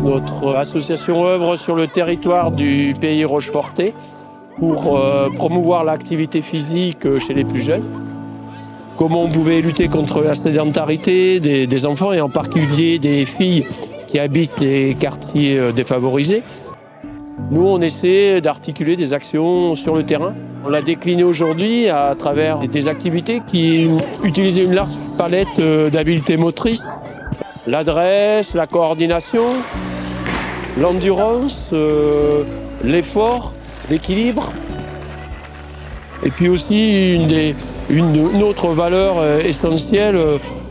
Notre association œuvre sur le territoire du pays rochefortais pour promouvoir l'activité physique chez les plus jeunes. Comment on pouvait lutter contre la sédentarité des enfants et en particulier des filles qui habitent les quartiers défavorisés. Nous, on essaie d'articuler des actions sur le terrain. On l'a décliné aujourd'hui à travers des activités qui utilisent une large palette d'habiletés motrices. L'adresse, la coordination, l'endurance, l'effort, l'équilibre. Et puis aussi une autre valeur essentielle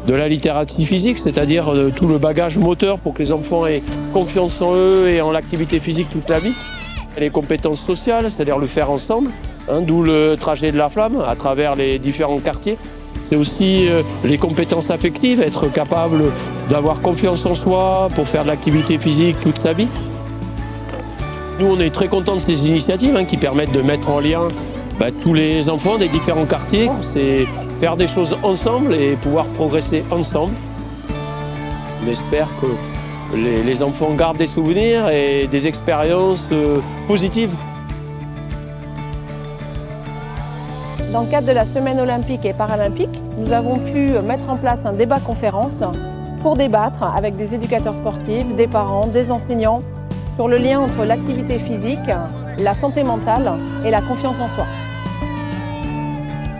de la littératie physique, c'est-à-dire tout le bagage moteur pour que les enfants aient confiance en eux et en l'activité physique toute la vie. Les compétences sociales, c'est-à-dire le faire ensemble, d'où le trajet de la flamme à travers les différents quartiers. C'est aussi les compétences affectives, être capable d'avoir confiance en soi pour faire de l'activité physique toute sa vie. Nous, on est très contents de ces initiatives qui permettent de mettre en lien tous les enfants des différents quartiers. C'est faire des choses ensemble et pouvoir progresser ensemble. On espère que les enfants gardent des souvenirs et des expériences positives. Dans le cadre de la Semaine olympique et paralympique, nous avons pu mettre en place un débat-conférence pour débattre avec des éducateurs sportifs, des parents, des enseignants sur le lien entre l'activité physique, la santé mentale et la confiance en soi.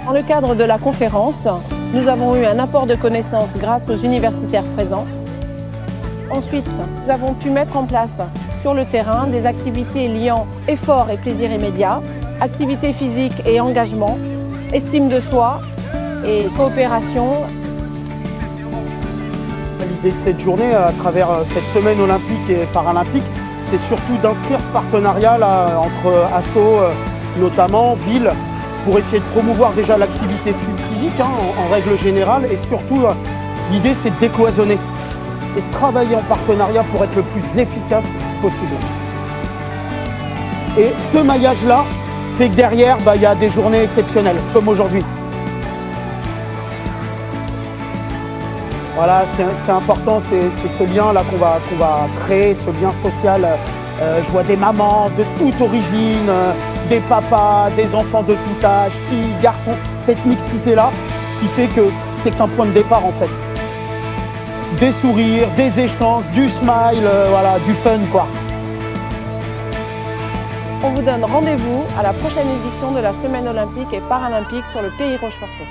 Dans le cadre de la conférence, nous avons eu un apport de connaissances grâce aux universitaires présents. Ensuite, nous avons pu mettre en place sur le terrain des activités liant effort et plaisir immédiat, activité physique et engagement, estime de soi et coopération. L'idée de cette journée, à travers cette semaine olympique et paralympique, c'est surtout d'inscrire ce partenariat là, entre assos, notamment villes, pour essayer de promouvoir déjà l'activité physique en règle générale. Et surtout, l'idée c'est de décloisonner, c'est de travailler en partenariat pour être le plus efficace possible. Et ce maillage-là fait que derrière, y a des journées exceptionnelles, comme aujourd'hui. Voilà, ce qui est important, c'est ce lien-là qu'on va créer, ce lien social. Je vois des mamans de toute origine, des papas, des enfants de tout âge, filles, garçons. Cette mixité-là qui fait que c'est qu'un point de départ en fait. Des sourires, des échanges, du smile, voilà, du fun quoi. On vous donne rendez-vous à la prochaine édition de la Semaine olympique et paralympique sur le pays rochefortais.